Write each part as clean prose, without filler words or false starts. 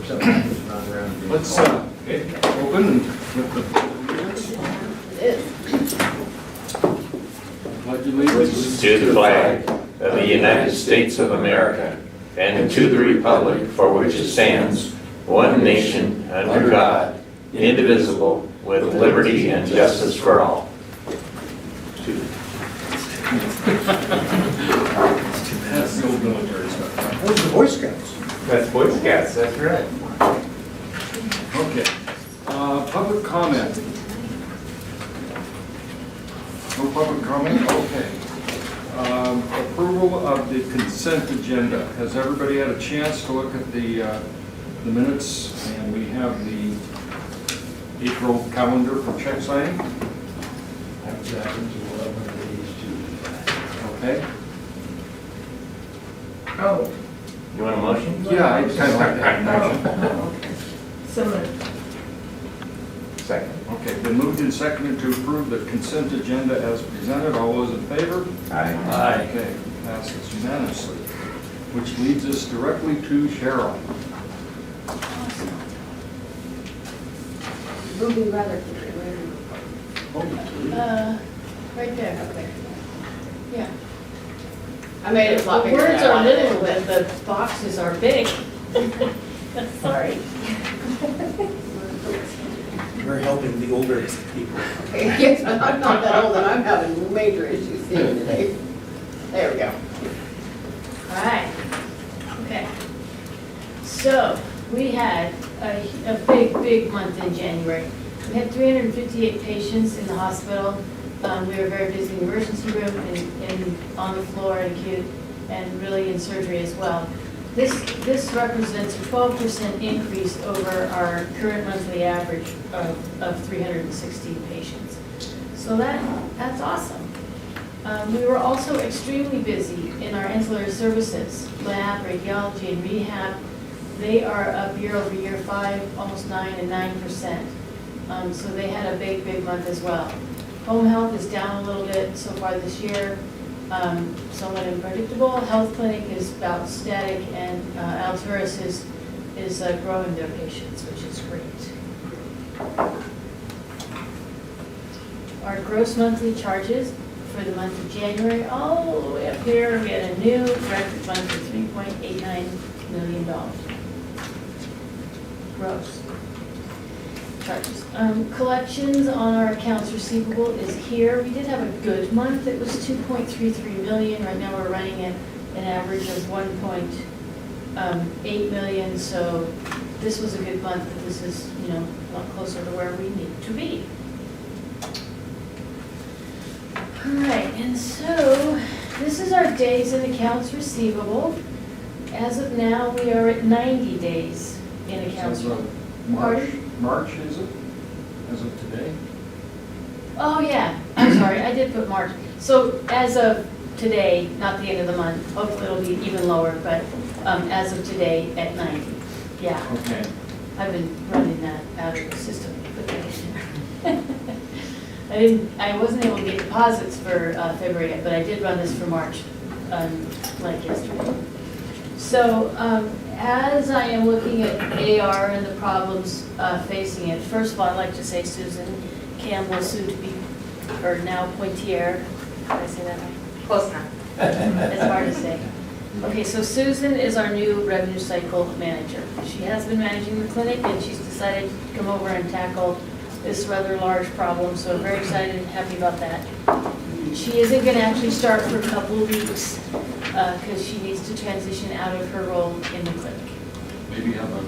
Let's open with the minutes. Pledge allegiance To the flag of the United States of America and to the republic for which it stands, one nation, under God, indivisible, with liberty and justice for all. That's the old military stuff. Those are the Boy Scouts. That's Boy Scouts, that's right. Okay. Public comment. No public comment? Okay. Approval of the consent agenda. Has everybody had a chance to look at the minutes? And we have the April calendar for check signing. Okay. Oh. You want a motion? Yeah, I kind of like that motion. So moved. Second. Okay, been moved and seconded to approve the consent agenda as presented. All those in favor? Aye. Okay, passes unanimously. Which leads us directly to Cheryl. Moving rather quickly. Right there, up there. Yeah. I made it a lot The bigger. words than I are wanted little, it, but the boxes are big. Sorry. We're helping the older people. Yes, but I'm not that old and I'm having major issues seeing today. There we go. All right. Okay. So we had a big month in January. We had 358 patients in the hospital. We were very busy in the emergency room and on the floor and acute and really in surgery as well. This represents a 12% increase over our current monthly average of 316 patients. So that's awesome. We were also extremely busy in our ancillary services, lab, radiology, and rehab. They are up year over year, almost 9 and 9%. So they had a big month as well. Home health is down a little bit so far this year, somewhat unpredictable. Health clinic is about static, and Alturas is growing their patients, which is great. Our gross monthly charges for the month of January, all the way up here, we had a new record month of $3.89 million. Gross charges. Collections on our accounts receivable is here. We did have a good month. It was 2.33 million. Right now we're running at an average of 1.8 million. So this was a good month, but this is, a lot closer to where we need to be. All right, and so this is our days in accounts receivable. As of now, we are at 90 days in accounts. As of March, is it? As of today? Oh, yeah, I'm sorry, I did put March. So as of today, not the end of the month, hopefully it'll be even lower, but as of today at 90. Yeah, Okay. I've been running that out of the system. I wasn't able to get deposits for February yet, but I did run this for March, like yesterday. So as I am looking at AR and the problems facing it, first of all, I'd like to say Susan Campbell, soon to be, or now Pointier. Did I say that right? Close enough. It's hard to say. Okay, so Susan is our new revenue cycle manager. She has been managing the clinic, and she's decided to come over and tackle this rather large problem, so I'm very excited and happy about that. She isn't going to actually start for a couple of weeks because she needs to transition out of her role in the clinic. Maybe have a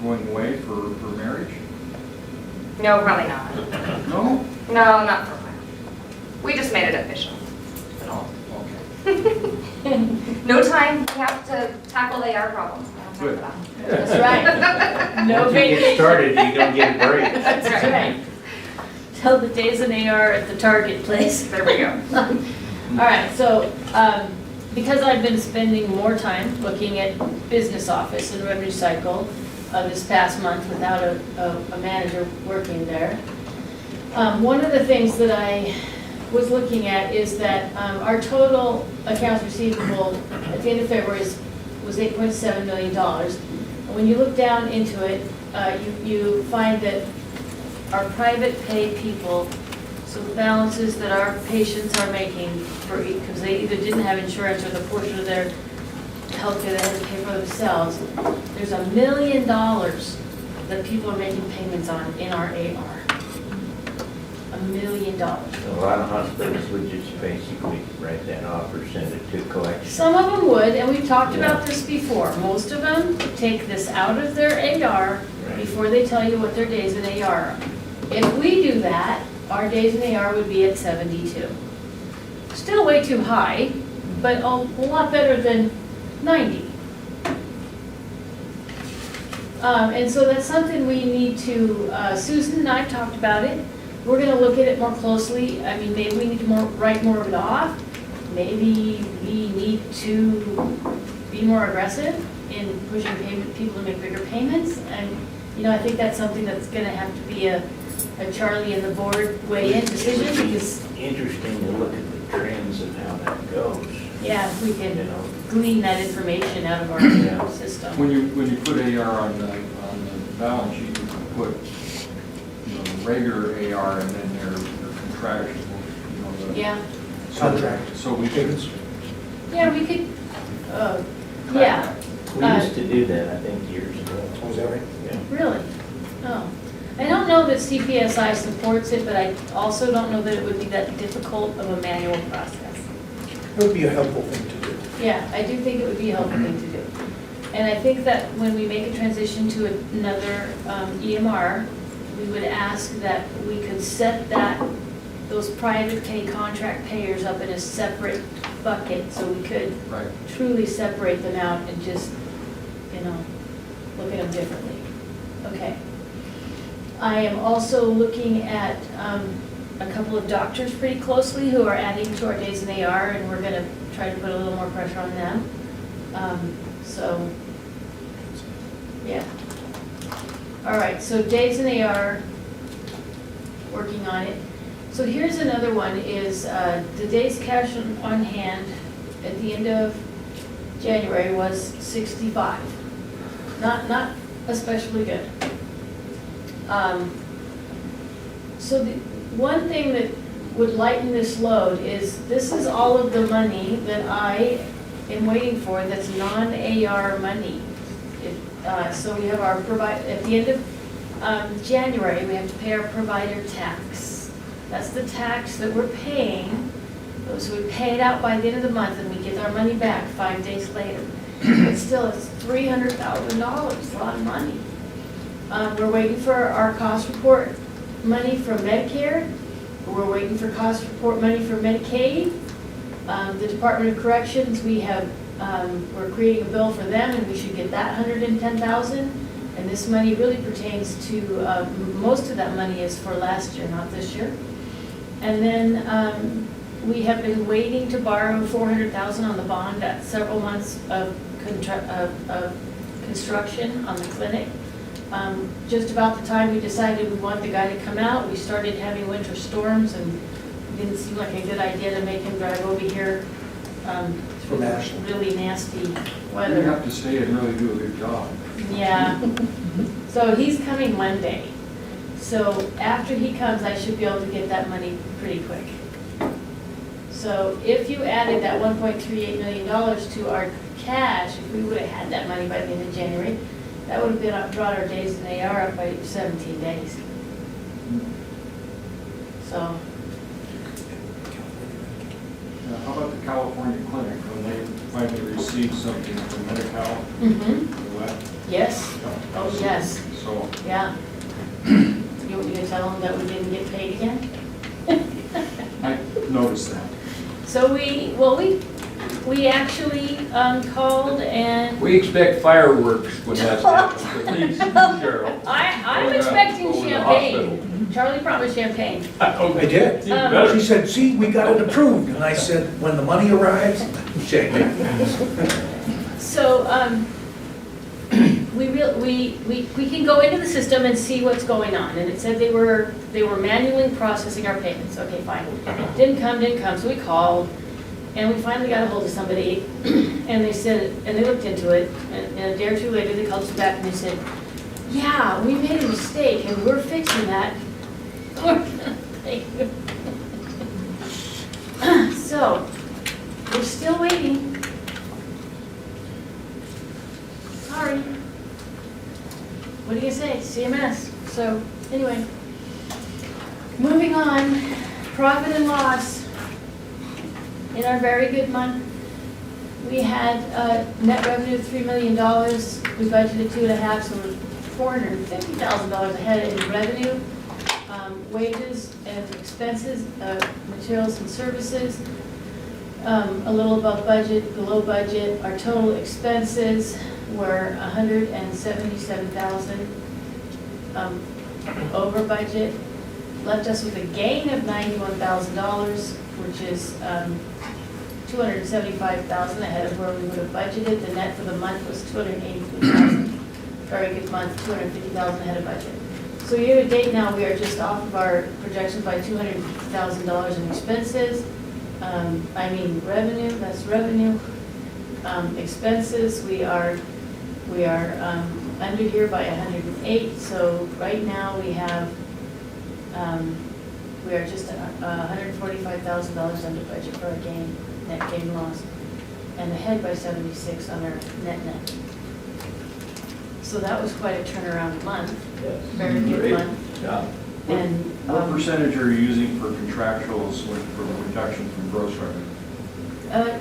going away for marriage? No, probably not. No? No, not for a while. We just made it official. No. Okay. No time, we have to tackle AR problems. We don't have time Good. for that. That's right. No Once you get vacation. started, you don't get a break. That's right. Tell the days in AR at the Target place. There we go. All right, so because I've been spending more time looking at business office and revenue cycle this past month without a manager working there, one of the things that I was looking at is that our total accounts receivable at the end of February is was $8.7 million. And when you look down into it, you find that our private pay people, so the balances that our patients are making for, because they either didn't have insurance or the portion of their healthcare they had to pay for themselves, there's $1 million that people are making payments on in our AR. $1 million. A lot of hospitals would just basically write that off or send it to collection. Some of them would, and we've talked Yeah. about this before. Most of them take this out of their AR Right. before they tell you what their days in AR are. If we do that, our days in AR would be at 72. Still way too high, but a lot better than 90. And so that's something we need to, Susan and I have talked about it. We're gonna look at it more closely. I mean, maybe we need to write more of it off. Maybe we need to be more aggressive in pushing people to make bigger payments. And, you know, I think that's something that's gonna have to be a Charlie and the board weigh-in decision, because, Interesting to look at the trends and how that goes. yeah, we You can know, glean that information out of our Yeah. system. When you put AR on the balance sheet, you can put, you know, the regular AR and then their contractual, you know, the. Yeah, Contract. So we can, yeah, we could, yeah, We used to do that, I think, years ago. Was that right? Yeah. really? Oh. I don't know that CPSI supports it, but I also don't know that it would be that difficult of a manual process. It would be a helpful thing to do. Yeah, I do think it would be a helpful thing to do. And I think that when we make a transition to another EMR, we would ask that we could set those private pay contract payers up in a separate bucket, so we could right. truly separate them out and just, you know, look at them differently. Okay. I am also looking at a couple of doctors pretty closely who are adding to our days in AR, and we're gonna try to put a little more pressure on them. So, yeah. All right, so days in AR, working on it. So here's another one, is the days cash on hand at the end of January was 65. Not especially good. So the one thing that would lighten this load is, this is all of the money that I am waiting for that's non-AR money. So we have our at the end of January, we have to pay our provider tax. That's the tax that we're paying. So we pay it out by the end of the month and we get our money back 5 days later. But still, it's $300,000, a lot of money. We're waiting for our cost report money from Medicare. We're waiting for cost report money from Medicaid. The Department of Corrections, we're creating a bill for them, and we should get that $110,000. And this money really pertains to, most of that money is for last year, not this year. And then we have been waiting to borrow $400,000 on the bond at several months of construction on the clinic. Just about the time we decided we wanted the guy to come out, we started having winter storms, and it didn't seem like a good idea to make him drive over here through the really nasty You weather. have to stay and really do a good job. Yeah. So he's coming Monday. So after he comes, I should be able to get that money pretty quick. So if you added that $1.38 million to our cash, if we would have had that money by the end of January, that would have brought our days in AR up by 17 days. So, How about the California clinic, when they finally received something from Medi-Cal? yes, oh, yes, So, yeah. You want me to tell them that we didn't get paid again? I noticed that. So we actually called and We expect fireworks when that's happened, please, Cheryl. I'm Over expecting the champagne. Charlie promised champagne. I did. Um, She said, see, we got it approved. And I said, when the money arrives, check it. So, we can go into the system and see what's going on, and it said they were manually processing our payments. Okay, fine. Didn't come, so we called, And we finally got a hold of somebody, and they said, and they looked into it, and a day or two later, they called us back and they said, yeah, we made a mistake, and we're fixing that. Thank you. So, we're still waiting. Sorry. What do you say, CMS? So, anyway. Moving on, profit and loss. In our very good month, we had net revenue of $3 million. We budgeted 2.5, so we're $450,000 ahead in revenue. Wages and expenses, materials and services, a little above budget, below budget. Our total expenses were $177,000 over budget. Left us with a gain of $91,000, which is $275,000 ahead of where we would have budgeted. The net for the month was $283,000. Very good month, $250,000 ahead of budget. So year to date now, we are just off of our projections by $250,000 in expenses. Revenue, that's revenue. Expenses, we are under here by 108. So right now we have, we are just $145,000 under budget for our gain, net gain loss, and ahead by 76 on our net. So that was quite a turnaround month. Yes. Very good Great. month. Yeah. And What percentage are you using for contractuals for the reduction from gross revenue?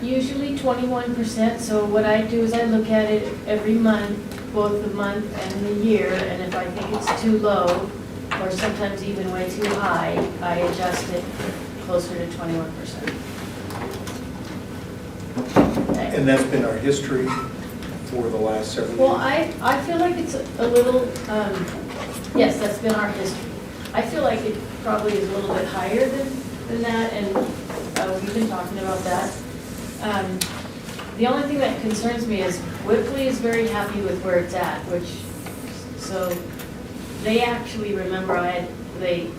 Usually 21%, so what I do is I look at it every month, both the month and the year, and if I think it's too low, or sometimes even way too high, I adjust it closer to 21%. Okay. And that's been our history for the last several years. Well, I feel like it's a little, yes, that's been our history. I feel like it probably is a little bit higher than that, and we've been talking about that. The only thing that concerns me is Whipley is very happy with where it's at, so they actually remember they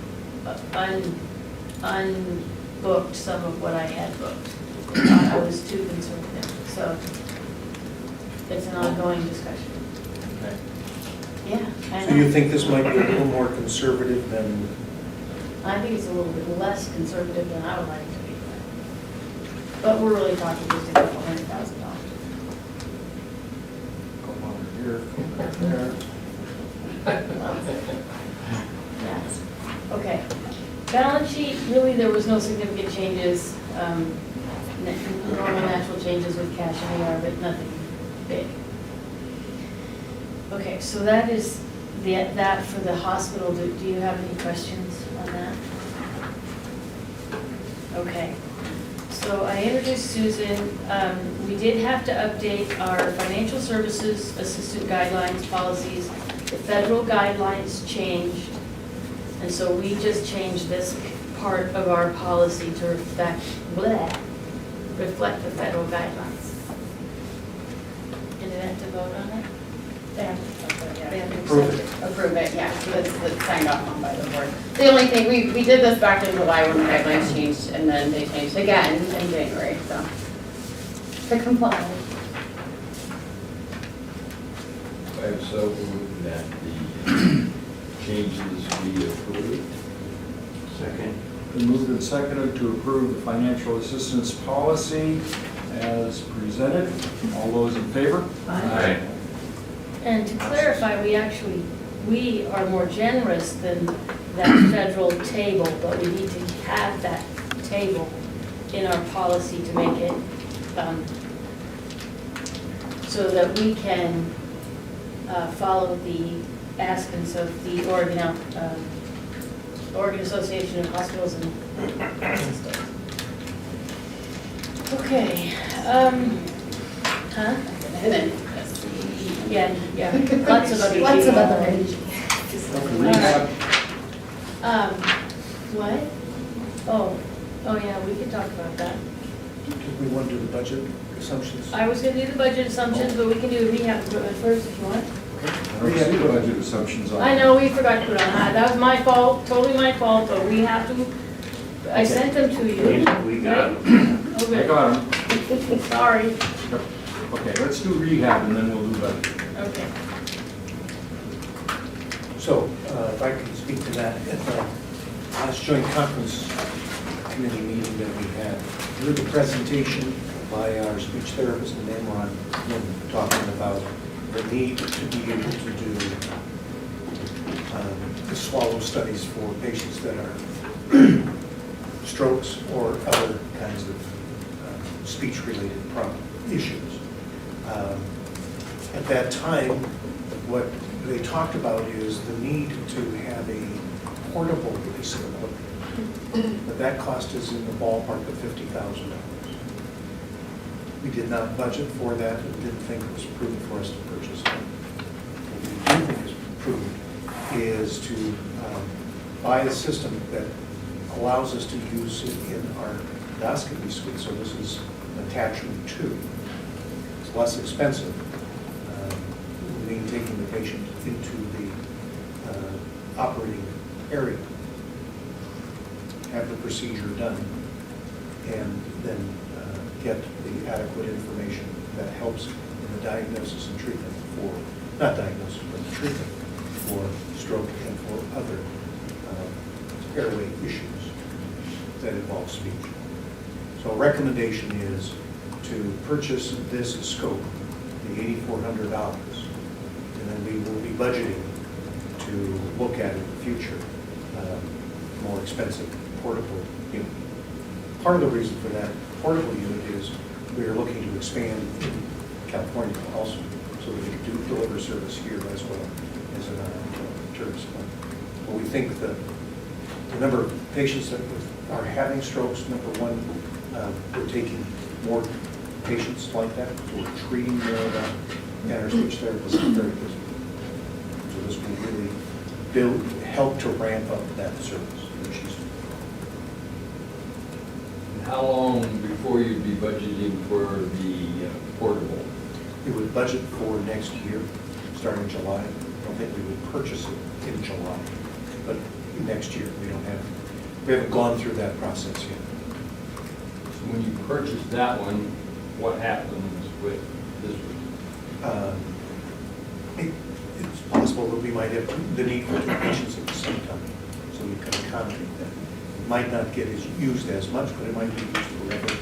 unbooked some of what I had booked. They thought I was too conservative, so it's an ongoing discussion. Okay. Yeah, I So you know. think this might be a little more conservative than, I think it's a little bit less conservative than I would like it to be. But we're really talking just a couple $100,000. Couple under here, couple under there. Yeah. Okay. Balance sheet, really, there was no significant changes. Normal natural changes with cash and AR, but nothing big. Okay, so that is that for the hospital. Do you have any questions on that? Okay. So I introduced Susan. We did have to update our financial services assistant guidelines, policies. The federal guidelines changed, and so we just changed this part of our policy to reflect the federal guidelines. And they have to vote on it? They have to Approve it. Approve it, yeah, so it's signed off on by the board. The only thing, we did this back in July when the guidelines changed, and then they changed again in January, so. To comply. I have so moved that the changes be approved. Second. Been moved and seconded to approve the financial assistance policy as presented. All those in favor? Aye. And to clarify, we are more generous than that federal table, but we need to have that table in our policy to make it, so that we can follow the aspects of the Oregon Association of Hospitals and Systems. Okay, huh? And then, Yeah, lots of other. Lots of other. Recap. What? Oh yeah, we can talk about that. do we want to do the budget assumptions? I was gonna do the budget assumptions, but we can do rehab first if you want. I don't see the budget assumptions on. I know, we forgot to put it on that. That was my fault, totally my fault, but we have to, I sent them to you. We got them. I Okay, got them. sorry. Okay, let's do rehab and then we'll do budget. Okay. So, if I can speak to that, at the last joint conference committee meeting that we had, we heard the presentation by our speech therapist and Amron, talking about the need to be able to do the swallow studies for patients that are strokes or other kinds of speech-related issues. At that time, what they talked about is the need to have a portable piece of equipment. But that cost is in the ballpark of $50,000. We did not budget for that and didn't think it was prudent for us to purchase it. What we do think is prudent is to buy a system that allows us to use it in our endoscopy suite. So this is an attachment 2. It's less expensive. Mean taking the patient into the operating area, have the procedure done, and then get the adequate information that helps in the diagnosis and treatment for, not diagnosis, but treatment for stroke and for other airway issues that involve speech. So a recommendation is to purchase this scope, the $8,400, and then we will be budgeting to look at in the future more expensive portable unit. Part of the reason for that portable unit is we are looking to expand in California also, so that we can deliver service here as well as in our tourist fund. But we think that the number of patients that are having strokes, number one, we're taking more patients like that, we're treating more of that, and our speech therapists are very busy. So this will really help to ramp up that service, which is How long before you'd be budgeting for the portable? we would budget for next year, starting July. I don't think we would purchase it in July, but next year, we haven't gone through that process yet. So when you purchase that one, what happens with this one? It's possible that we might have the need for 2 patients at the same time, so we can accommodate that. It might not get used as much, but it might be used for other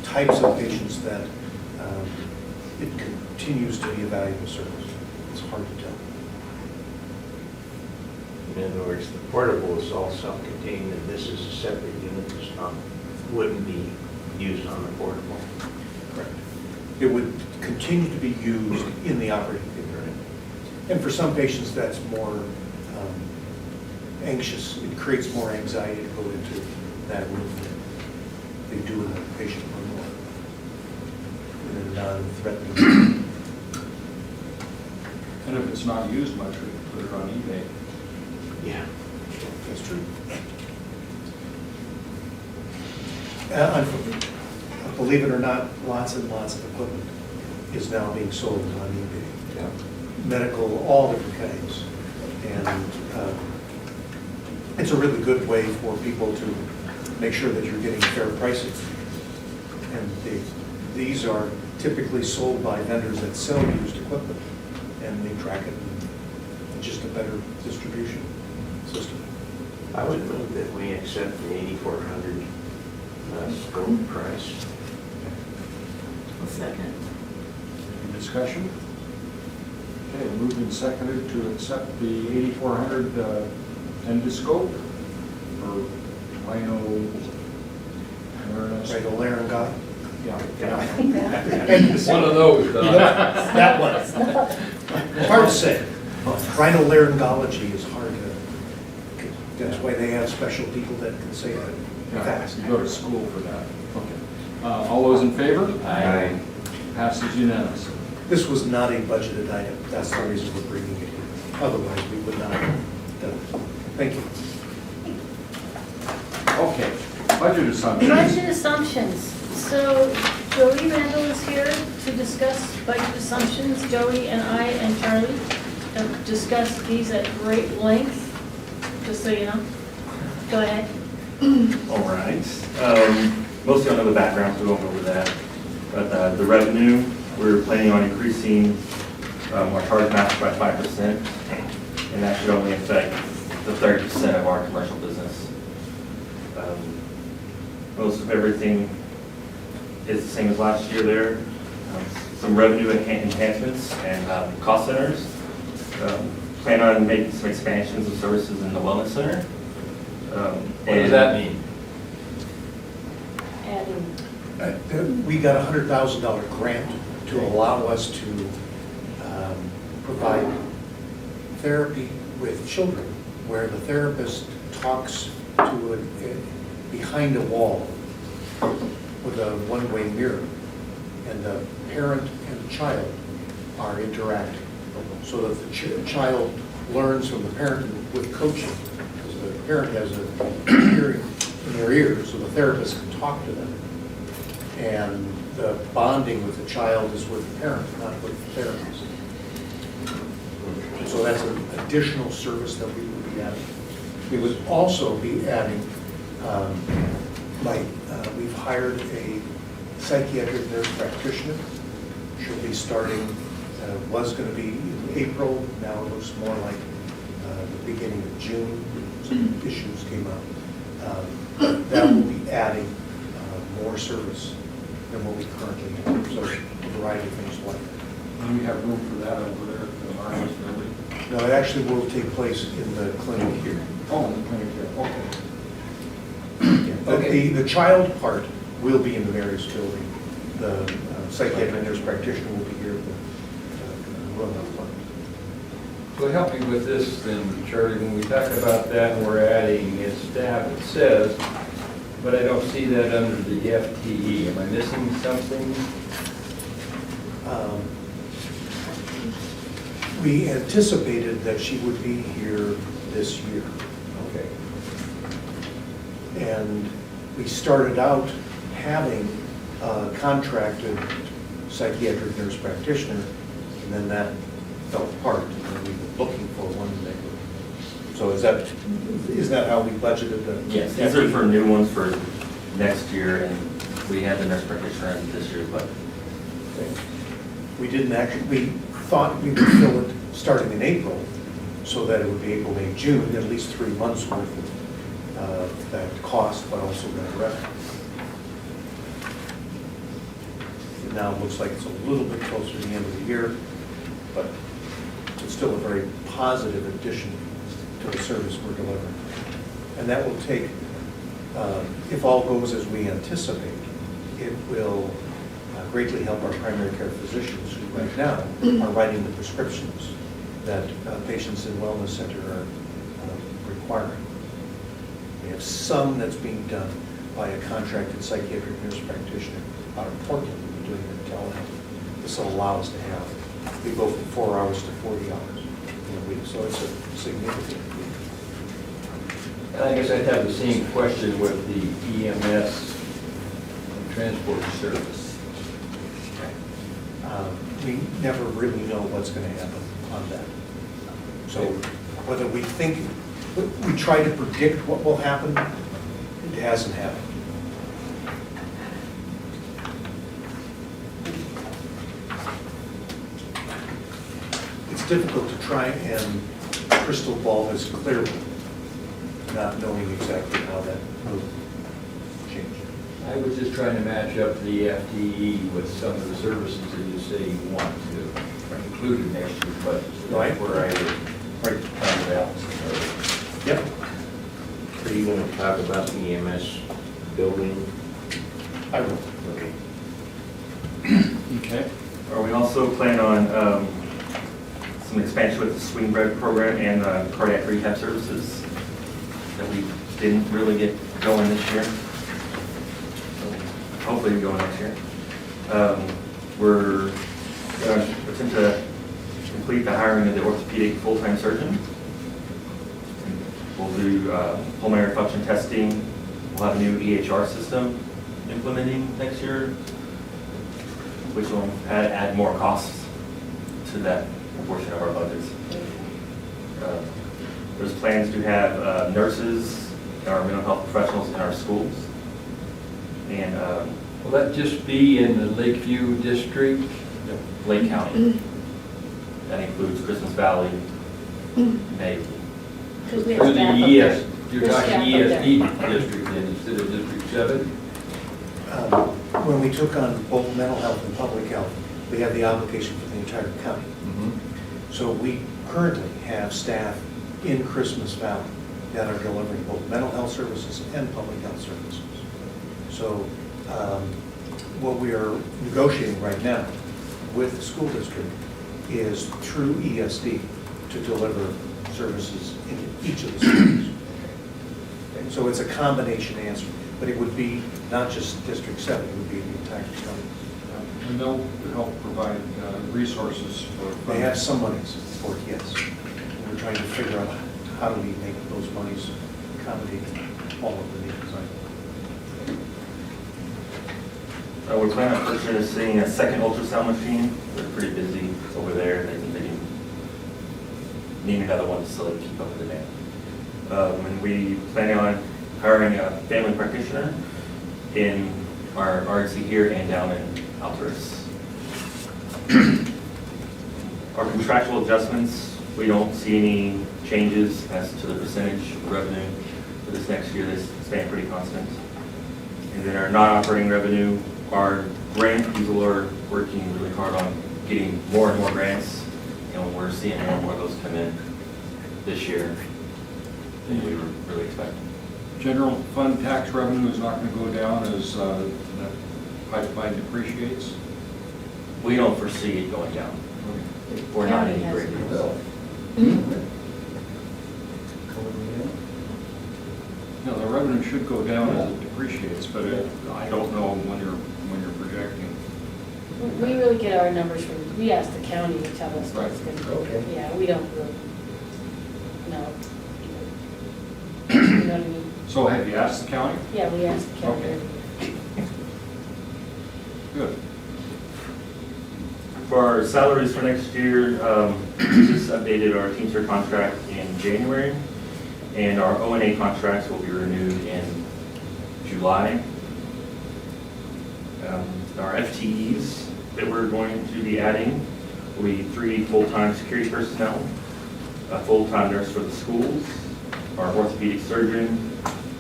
types of patients that it continues to be a valuable service. It's hard to tell. In other words, the portable is all self-contained, and this is a separate unit that's not, wouldn't be used on the portable. Correct. It would continue to be used in the operating theater. And for some patients, that's more anxious. It creates more anxiety to go into that room than they do in the patient room or in a non-threatening. And if it's not used much, we can put it on eBay. Yeah. That's true. Believe it or not, lots and lots of equipment is now being sold on eBay. Yeah. Medical, all different kinds. And it's a really good way for people to make sure that you're getting fair pricing. And these are typically sold by vendors that sell used equipment, and they track it in just a better distribution system. I would move that we accept the 8,400 scope price. A second. Any discussion? Okay, moved and seconded to accept the 8,400 endoscope for rhino. Rhinolaryngology. Yeah. One of those, That one. Hard to say. Rhinolaryngology is hard to, that's why they have special people that can say that Yeah, fast. you go to school for that. Okay. All those in favor? Aye. Passes unanimously. This was not a budgeted item. That's the reason we're bringing it here. Otherwise, we would not have done it. Thank you. Okay, budget assumptions. Budget assumptions. So Jody Randall is here to discuss budget assumptions. Jody and I and Charlie have discussed these at great length, just so you know. Go ahead. All right. mostly on the background, so we won't go over that. But the revenue, we're planning on increasing our charge master by 5%, and that should only affect the 30% of our commercial business. Most of everything is the same as last year there. Some revenue enhancements and cost centers. Plan on making some expansions of services in the wellness center. What does that mean? Adding, We got a $100,000 grant to allow us to provide therapy with children, where the therapist talks to behind a wall with a one-way mirror, and the parent and the child are interacting, so that the child learns from the parent with coaching, because the parent has a hearing in their ear, so the therapist can talk to them. And the bonding with the child is with the parent, not with the therapist. So that's an additional service that we would be adding. We would also be adding, we've hired a psychiatric nurse practitioner. She'll be starting, was going to be in April, now it looks more like the beginning of June. Some issues came up. That will be adding more service than what we currently have. So a variety of things like that. Do we have room for that over there at the Army building? No, it actually will take place in the clinic here. Oh, in the clinic here, okay. Okay. The child part will be in the Mary's building. The psychiatric nurse practitioner will be here at the Roanoke Park. So help me with this then, Charlie, when we talk about that and we're adding in staff, it says, but I don't see that under the FTE. Am I missing something? We anticipated that she would be here this year. Okay. And we started out having a contracted psychiatric nurse practitioner, and then that fell apart, and then we were looking for one that. So is that how we budgeted the? Yes, these are for new ones for next year, and we had the nurse practitioner in this year's budget. We didn't actually, we thought we would fill it starting in April, so that it would be April, May, June, at least 3 months worth of that cost, but also that revenue. It now looks like it's a little bit closer to the end of the year, but it's still a very positive addition to the service we're delivering. And that will take, if all goes as we anticipate, it will greatly help our primary care physicians who right now are writing the prescriptions that patients in wellness center are requiring. We have some that's being done by a contracted psychiatric nurse practitioner out of Portland, doing it telehealth. This will allow us to have, we go from 4 hours to 40 hours in a week, so it's a significant. And I guess I'd have the same question with the EMS transport service. We never really know what's going to happen on that. So whether we think, we try to predict what will happen, it hasn't happened. It's difficult to try and crystal ball this clearly, not knowing exactly how that will change. I was just trying to match up the FTE with some of the services that you say you want to include in next year's budget. So that's where I would find it out. Yep. Are you going to talk about the EMS building? I will. Okay. Okay. We also plan on some expansion with the swing bread program and cardiac rehab services that we didn't really get going this year. Hopefully we go next year. We're going to attempt to complete the hiring of the orthopedic full-time surgeon. We'll do pulmonary function testing. We'll have a new EHR system implementing next year, which will add more costs to that portion of our budgets. There's plans to have nurses, our mental health professionals in our schools. and Will that just be in the Lakeview district? Lake County. That includes Christmas Valley, Mayville. Because we Through have the staff up ES, there. you're There's talking staff up there. ESD district then instead of District 7? When we took on both mental health and public health, we had the obligation for the entire county. So we currently have staff in Christmas Valley that are delivering both mental health services and public health services. So what we are negotiating right now with the school district is through ESD to deliver services in each of the schools. And so it's a combination answer, but it would be not just District 7, it would be the entire county. And they'll help provide resources for. They have some monies for it, yes. And we're trying to figure out how do we make those monies accommodate all of the needs. We're planning on purchasing a second ultrasound machine. They're pretty busy over there. They think they need another one so they keep up with the demand. And we planning on hiring a family practitioner in our RC here and down in Alturas. Our contractual adjustments, we don't see any changes as to the percentage of revenue for this next year. This is staying pretty constant. And then our non-operating revenue, our grant people are working really hard on getting more and more grants, and we're seeing more and more of those come in this year than we were really expecting. General fund tax revenue is not going to go down as that pipeline depreciates. We don't foresee it going down. We're not County any has great it. deals. No, the revenue should go down as it depreciates, but I don't know when you're projecting. We really get our numbers from, we ask the county to tell us what's going to go. Okay. Yeah, we don't really know. You know what I mean? So have you asked the county? Yeah, we ask the county. Okay. Good. For our salaries for next year, we just updated our Teamster contract in January, and our O&A contracts will be renewed in July. Our FTEs that we're going to be adding will be 3 full-time security personnel, a full-time nurse for the schools, our orthopedic surgeon,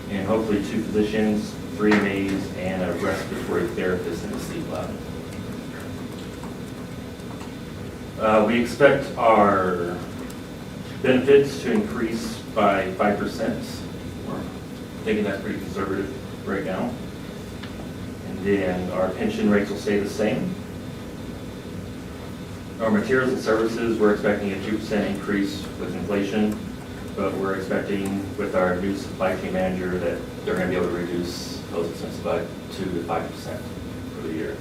and hopefully 2 physicians, 3 maids, and a respiratory therapist in the sleep lab. We expect our benefits to increase by 5%. We're thinking that's pretty conservative right now. And then our pension rates will stay the same. Our materials and services, we're expecting a 2% increase with inflation, but we're expecting with our new supply chain manager that they're going to be able to reduce those expenses by 2 to 5% for the year.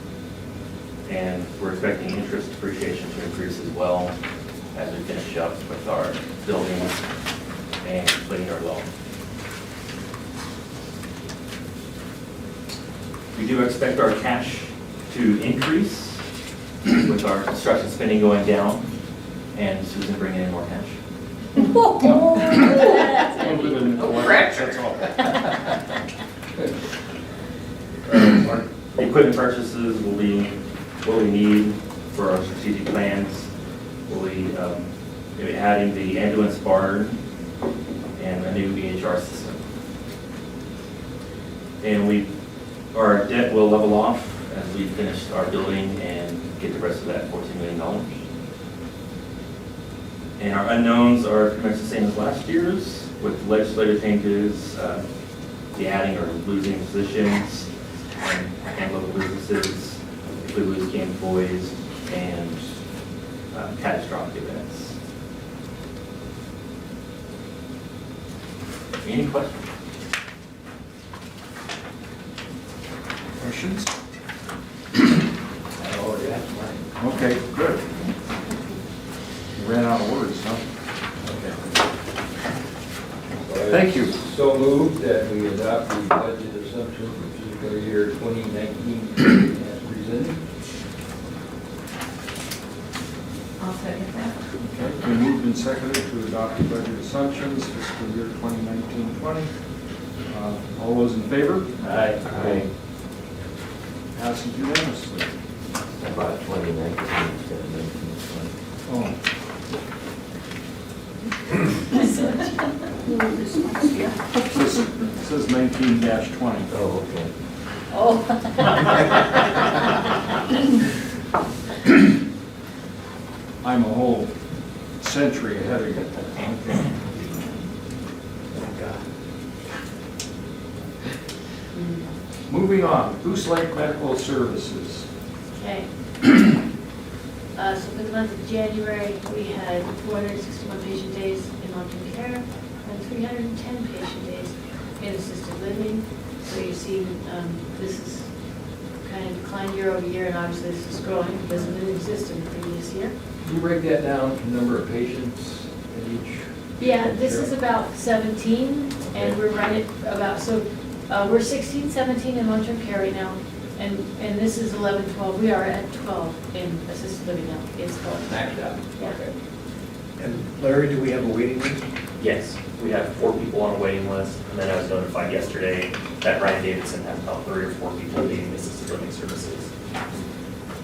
And we're expecting interest depreciation to increase as well as we finish up with our buildings and completing our loan. We do expect our cash to increase with our construction spending going down and Susan bringing in more cash. A little bit of neglect, that's all. Our equipment purchases will be what we need for our strategic plans. We'll be adding the ambulance barn and a new EHR system. And our debt will level off as we finish our building and get the rest of that $14 million. And our unknowns are pretty much the same as last year's with legislative changes, the adding or losing positions, and local businesses, if we lose key employees, and catastrophic events. Any questions? Questions? I already asked mine. Okay, good. You ran out of words, huh? So Thank you. So moved that we adopt the budget assumption for fiscal year 2019 as presented. I'll second that. Okay, we moved and seconded to adopt the budget assumptions fiscal year 2019-20. All those in favor? Aye. Passes unanimously. About 2019 instead of 1920. Oh, it says 19-20. Oh, okay. Oh. I'm a whole century ahead of you. Thank God. Moving on, Goose Lake Medical Services. Okay. So for the month of January, we had 461 patient days in long-term care and 310 patient days in assisted living. So you see, this is kind of declined year over year, and obviously this is growing because it didn't exist in the previous year. Can you break that down to number of patients in each? Yeah, this is about 17, and we're running about, so we're 16, 17 in long-term care right now, and this is 11, 12. We are at 12 in assisted living now. It's 12. Maxed out. Yeah. Okay. And Larry, do we have a waiting list? Yes, we have 4 people on a waiting list, and then I was notified yesterday that Ryan Davidson has about 3 or 4 people needing assisted living services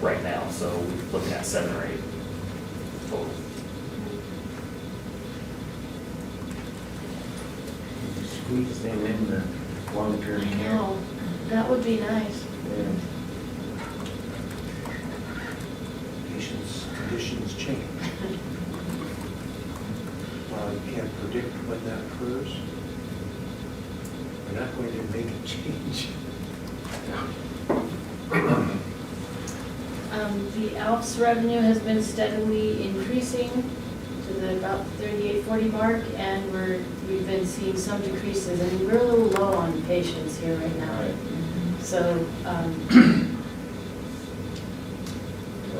right now, so we're looking at 7 or 8 total. Squeeze them in the long-term I care. know, that would be nice. Yeah. Patients' conditions change. While you can't predict when that occurs, we're not going to make a change. The ALF's revenue has been steadily increasing to the about 3840 mark, and we've been seeing some decreases, and we're a little low on patients here right now. So,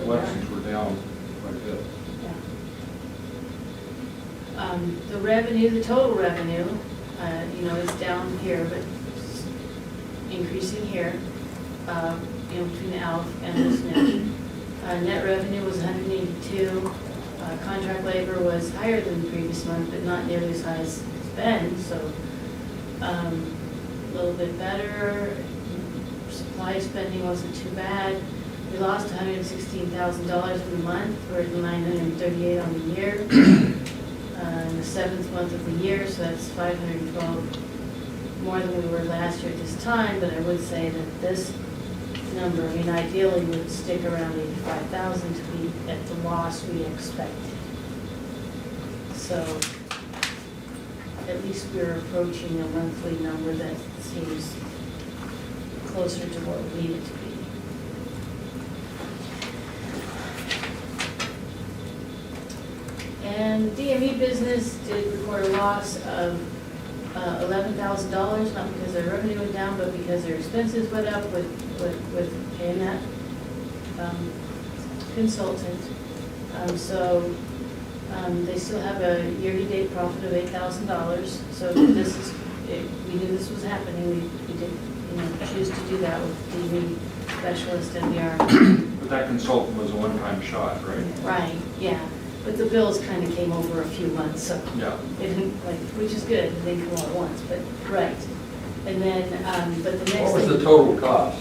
Elections were down quite a bit. yeah. The revenue, the total revenue, is down here, but it's increasing here, between the ALF and the SNF. Net revenue was 182. Contract labor was higher than the previous month, but not nearly as high as it's been, so a little bit better. Supply spending wasn't too bad. We lost $116,000 in the month. We're at $938 on the year. In the 7th month of the year, so that's $512 more than we were last year at this time, but I would say that this number, ideally would stick around 85,000 to be at the loss we expected. So at least we're approaching a monthly number that seems closer to what we need it to be. And DME business did record a loss of $11,000, not because their revenue went down, but because their expenses went up with paying that consultant. They still have a year-to-date profit of $8,000. So this is, we knew this was happening. We did, choose to do that with DME specialist and the But that consultant was a one-time shot, right? Right, yeah. But the bills kind of came over a few months, so Yeah. it didn't, which is good, they didn't come all at once, but, right. And then, but the next What was thing, the total cost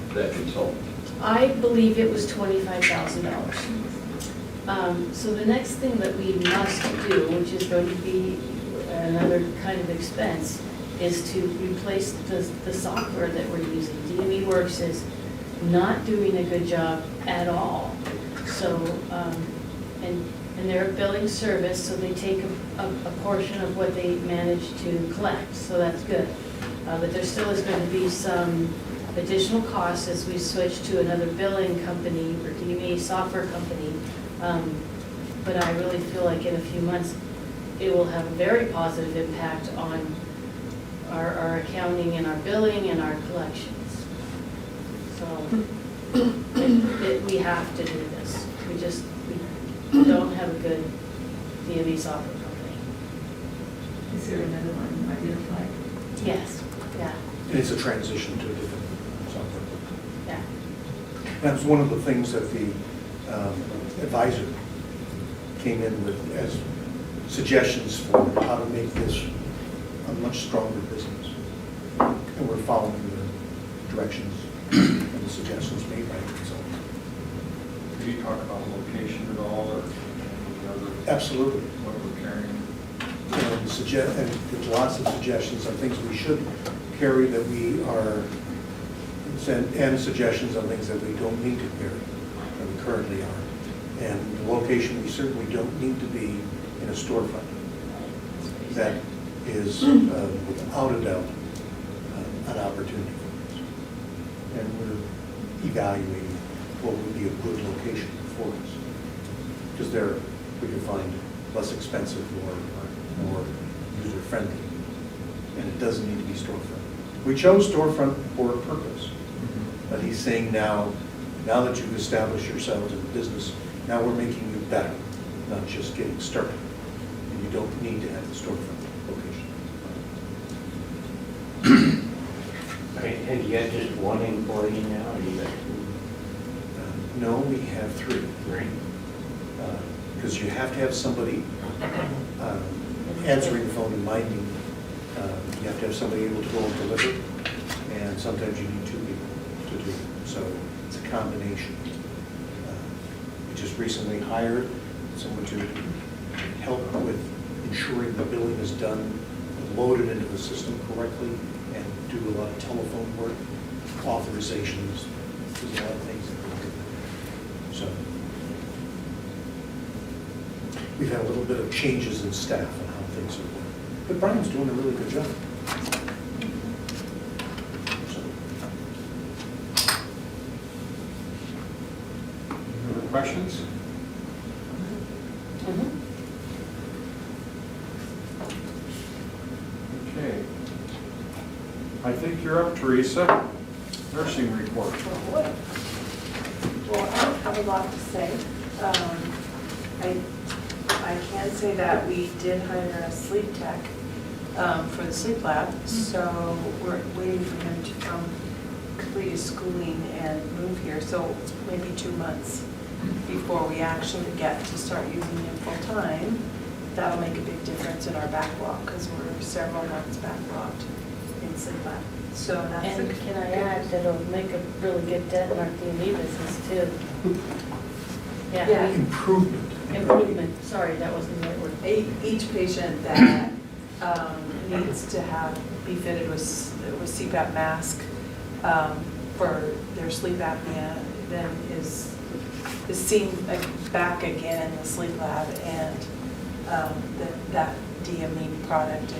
of that consultant? I believe it was $25,000. So the next thing that we must do, which is going to be another kind of expense, is to replace the software that we're using. DME Works is not doing a good job at all. So, and they're a billing service, so they take a portion of what they manage to collect, so that's good. But there still is going to be some additional costs as we switch to another billing company or DME software company. But I really feel like in a few months, it will have a very positive impact on our accounting and our billing and our collections. So we have to do this. We don't have a good DME software company. Is there another one identified? Yes, yeah, And it's a transition to a different software. yeah. That was one of the things that the advisor came in with as suggestions for how to make this a much stronger business. And we're following the directions and the suggestions made by the consultant. Could you talk about location at all, or any other, Absolutely. what we're carrying? And there's lots of suggestions on things we should carry that we are, and suggestions on things that we don't need to carry, that we currently are. And the location, we certainly don't need to be in a storefront. That is, without a doubt, an opportunity for us. And we're evaluating what would be a good location for us. Because there, we can find less expensive or more user-friendly. And it doesn't need to be storefront. We chose storefront for a purpose. But he's saying now that you've established yourselves in business, now we're making you better, not just getting started. And you don't need to have the storefront location. Have you got just one employee now, or you got two? No, we have three. Three. Because you have to have somebody answering the phone and minding. You have to have somebody able to go and deliver, and sometimes you need two people to do it. So it's a combination. We just recently hired someone to help with ensuring the billing is done, loaded into the system correctly, and do a lot of telephone work, authorizations, there's a lot of things that we do. So we've had a little bit of changes in staff and how things are working. But Brian's doing a really good job. So, Other questions? Okay. I think you're up, Teresa. Nursing report. Well, I don't have a lot to say. I can say that we did hire a sleep tech for the sleep lab, so we're waiting for him to complete his schooling and move here. So it's maybe 2 months before we actually get to start using him full-time. That'll make a big difference in our backlog because we're several months backlogged in sleep lab. So that's And can I add that it'll make a really good dent in our D&E business too? Yeah. improvement. Improvement, sorry, that wasn't the right word. Each patient that needs to be fitted with CPAP mask for their sleep apnea then is seen back again in the sleep lab, and that DME product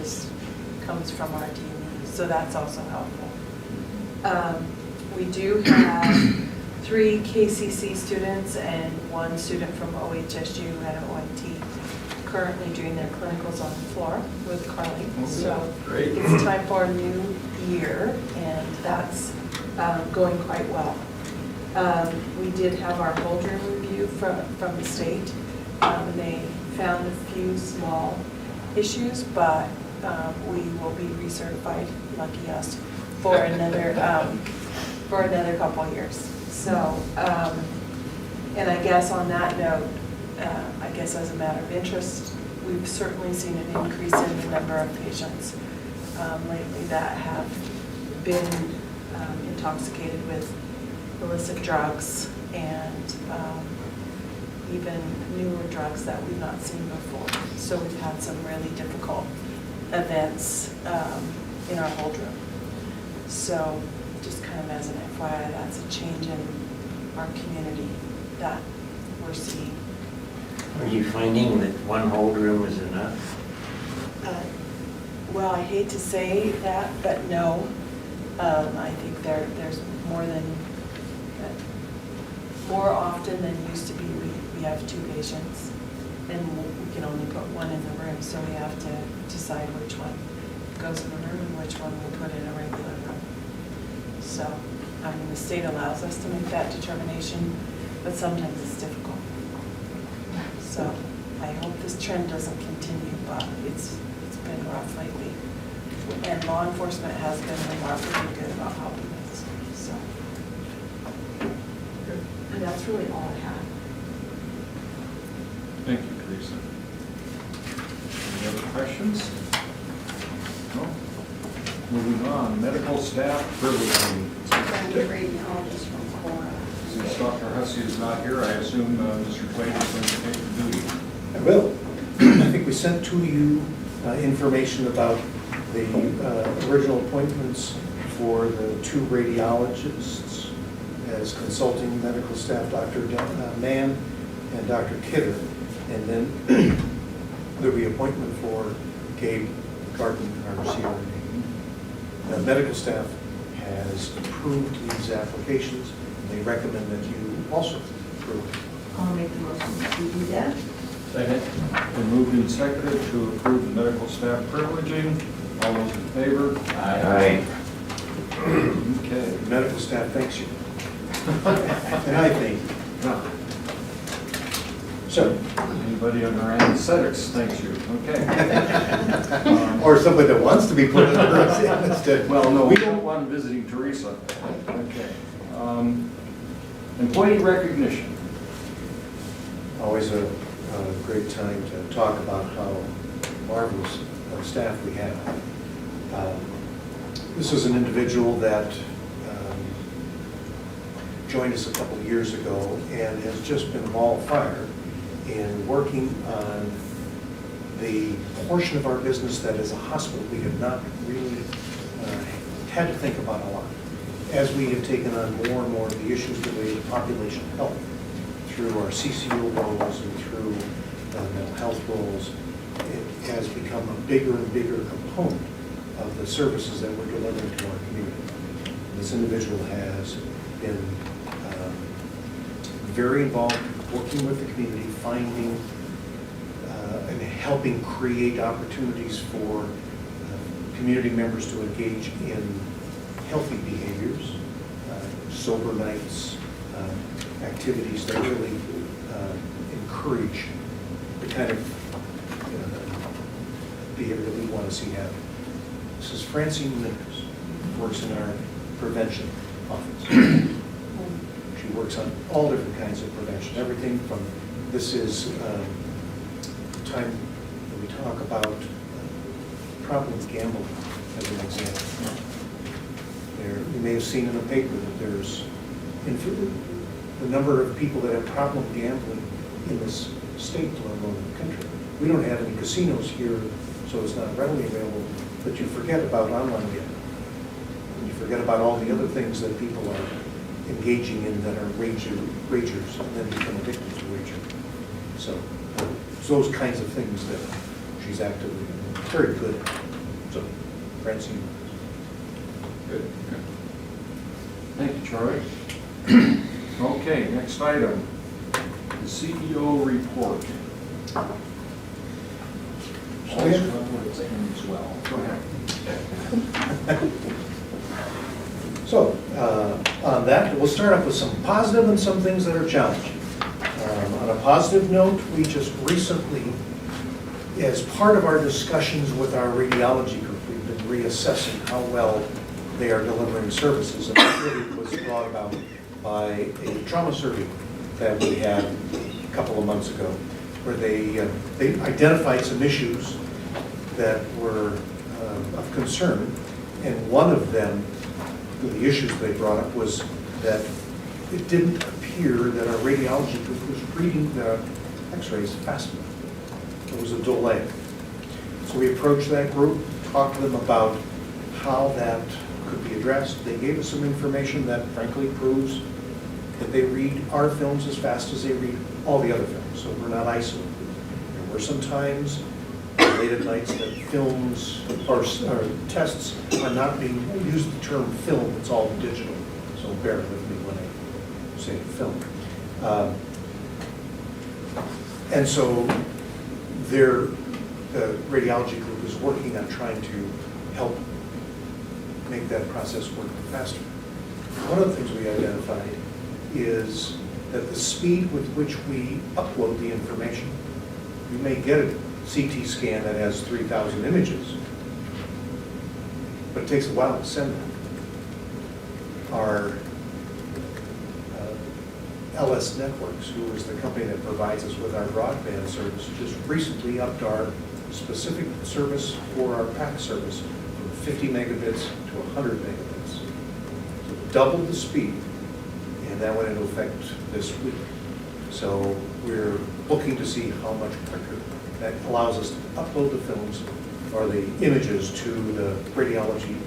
comes from our DME, so that's also helpful. We do have 3 KCC students and 1 student from OHSU at OIT currently doing their clinicals on the floor with Carly. So Great. it's time for a new year, and that's going quite well. We did have our hold room review from the state, and they found a few small issues, but we will be recertified, lucky us, for another couple of years. So, and I guess on that note, I guess as a matter of interest, we've certainly seen an increase in the number of patients lately that have been intoxicated with illicit drugs and even newer drugs that we've not seen before. So we've had some really difficult events in our hold room. So just kind of as an FYI, that's a change in our community that we're seeing. Are you finding that one hold room is enough? Well, I hate to say that, but no. I think there's more often than used to be, we have 2 patients, and we can only put 1 in the room, so we have to decide which one goes in the room and which one we put in a regular room. So, I mean, the state allows us to make that determination, but sometimes it's difficult. So, I hope this trend doesn't continue, but it's been rough lately. And law enforcement has been remarkably good about helping us, so. And that's really all I have. Thank you, Teresa. Any other questions? No? Moving on, medical staff privilege meetings. I'm the radiologist from Cora. Since Dr. Hussey is not here, I assume Mr. Quaid is going to take the duty. I will. I think we sent to you information about the original appointments for the 2 radiologists as consulting medical staff, Dr. Mann and Dr. Kidder. And then there'll be appointment for Gabe Garten, our CRNA. The medical staff has approved these applications, and they recommend that you also approve. I'll make the motion to do that. Second. Been moved and seconded to approve the medical staff privileging. All those in favor? Aye. Okay. The medical staff thanks you. And I thank you. Now, So, anybody under anesthetics, thanks you. Okay. or somebody that wants to be put in the instead. Well, no, we don't want visiting Teresa. Okay. Employee recognition. Always a great time to talk about how marvelous staff we have. This is an individual that joined us a couple of years ago and has just been ball fire in working on the portion of our business that is a hospital we have not really had to think about a lot. As we have taken on more and more of the issues related to population health through our CCO roles and through mental health roles, it has become a bigger and bigger component of the services that we're delivering to our community. This individual has been very involved working with the community, finding and helping create opportunities for community members to engage in healthy behaviors, sober nights, activities that really encourage the kind of behavior that we want to see happen. This is Francine Winters, works in our prevention office. She works on all different kinds of prevention, everything from, this is time that we talk about problem gambling as an example. There, you may have seen in the paper that there's the number of people that have problem gambling in this state, let alone in the country. We don't have any casinos here, so it's not readily available, but you forget about online gambling. And you forget about all the other things that people are engaging in that are ragers and then become addicted to wagering. So it's those kinds of things that she's actively very good at. So, Francine. Good. Thank you, Charlie. Okay, next item, the CEO report. Oh, yeah. As well. Go ahead. So, on that, we'll start off with some positive and some things that are challenging. On a positive note, we just recently, as part of our discussions with our radiology group, we've been reassessing how well they are delivering services. And that really was brought about by a trauma survey that we had a couple of months ago, where they identified some issues that were of concern. And one of them, the issues they brought up, was that it didn't appear that our radiology group was reading the x-rays fast enough. There was a delay. So we approached that group, talked to them about how that could be addressed. They gave us some information that frankly proves that they read our films as fast as they read all the other films, so we're not isolated. There were some times late at nights that films or tests are not being, use the term film, it's all digital, so bear with me when I say film. And so the radiology group is working on trying to help make that process work faster. One of the things we identified is that the speed with which we upload the information, you may get a CT scan that has 3,000 images, but it takes a while to send them. Our LS Networks, who is the company that provides us with our broadband service, just recently upped our specific service for our PAC service from 50 megabits to 100 megabits. So the doubled the speed, and that went into effect this week. So we're looking to see how much quicker that allows us to upload the films or the images to the radiology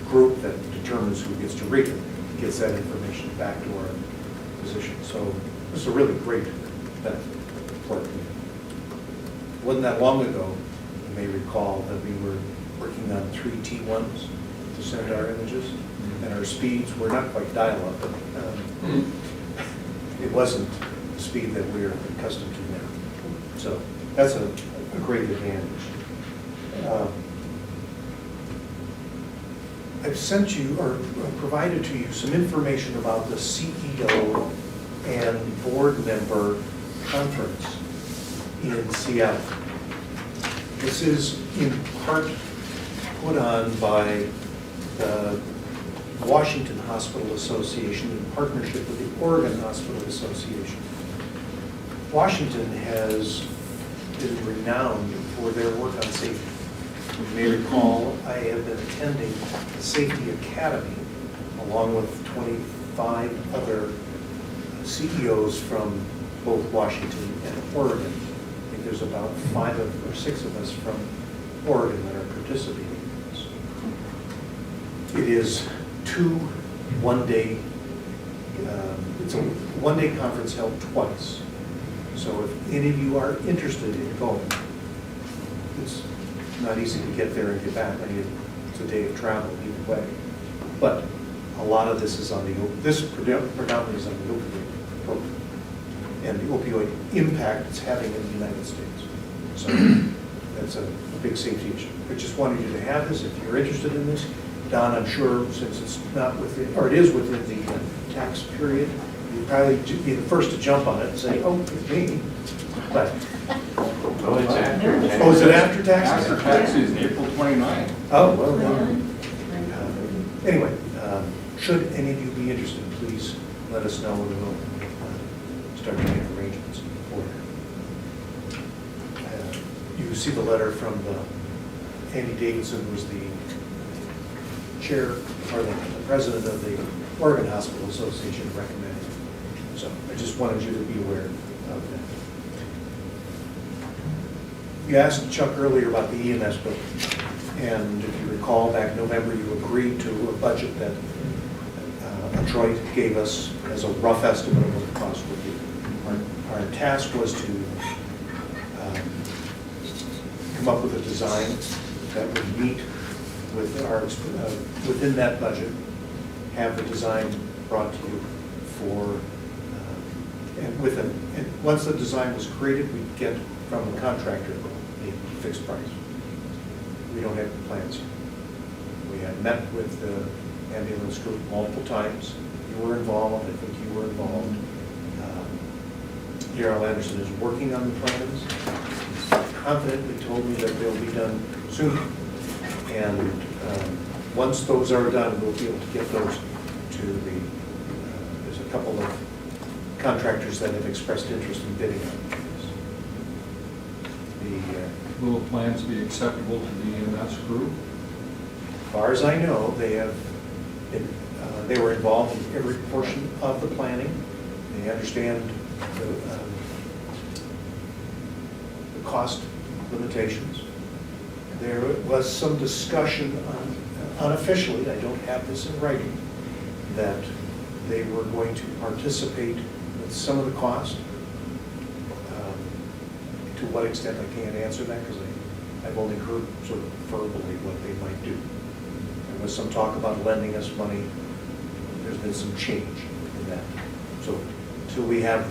group that determines who gets to read it, gets that information back to our physician. So this is a really great benefit for our community. It wasn't that long ago, you may recall, that we were working on 3 T1s to send our images, and our speeds were not quite dial-up, but it wasn't the speed that we're accustomed to now. So that's a great advantage. I've sent you, or provided to you, some information about the CEO and board member conference in Seattle. This is in part put on by the Washington Hospital Association in partnership with the Oregon Hospital Association. Washington has been renowned for their work on safety. You may recall, I have been attending the Safety Academy along with 25 other CEOs from both Washington and Oregon. I think there's about 5 or 6 of us from Oregon that are participating in this. It is 2 one-day, it's a one-day conference held twice. So if any of you are interested in going, it's not easy to get there and get back. I mean, it's a day of travel either way. But a lot of this is on the, this predominantly is on the opioid program and the opioid impact it's having in the United States. So that's a big safety issue. I just wanted you to have this if you're interested in this. Don, I'm sure since it's not within, or it is within the tax period, you'd probably be the first to jump on it and say, oh, it's me. But Oh, it's after. oh, is it after taxes? After tax season, April 29th. Oh, well, then. Anyway, should any of you be interested, please let us know and we'll start making arrangements for that. You see the letter from Andy Davidson, who was the chair or the president of the Oregon Hospital Association recommended. So I just wanted you to be aware of that. You asked Chuck earlier about the EMS bill, and if you recall, back in November, you agreed to a budget that Detroit gave us as a rough estimate of what the cost would be. Our task was to come up with a design that would meet with our, within that budget, have the design brought to you for, and once the design was created, we'd get from the contractor a fixed price. We don't have the plans yet. We have met with the ambulance group multiple times. You were involved, I think you were involved. Darrell Anderson is working on the plans. He's confidently told me that they'll be done soon. And once those are done, we'll be able to get those to the, there's a couple of contractors that have expressed interest in bidding on this. Will the plans be acceptable to the EMS group? As far as I know, they have been, they were involved in every portion of the planning. They understand the cost limitations. There was some discussion unofficially, I don't have this in writing, that they were going to participate with some of the cost. To what extent, I can't answer that because I've only heard sort of verbally what they might do. There was some talk about lending us money. There's been some change in that. So until we have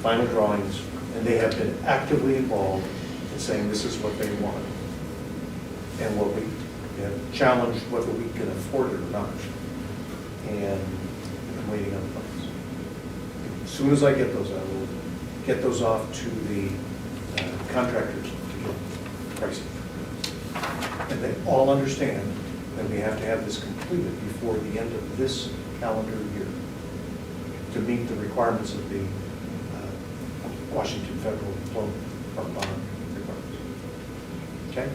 final drawings, and they have been actively involved in saying this is what they want and what we have challenged whether we can afford it or not. And I'm waiting on the plans. As soon as I get those, I will get those off to the contractors to get pricing. And they all understand that we have to have this completed before the end of this calendar year to meet the requirements of the Washington Federal Loan or Bond requirements. Okay?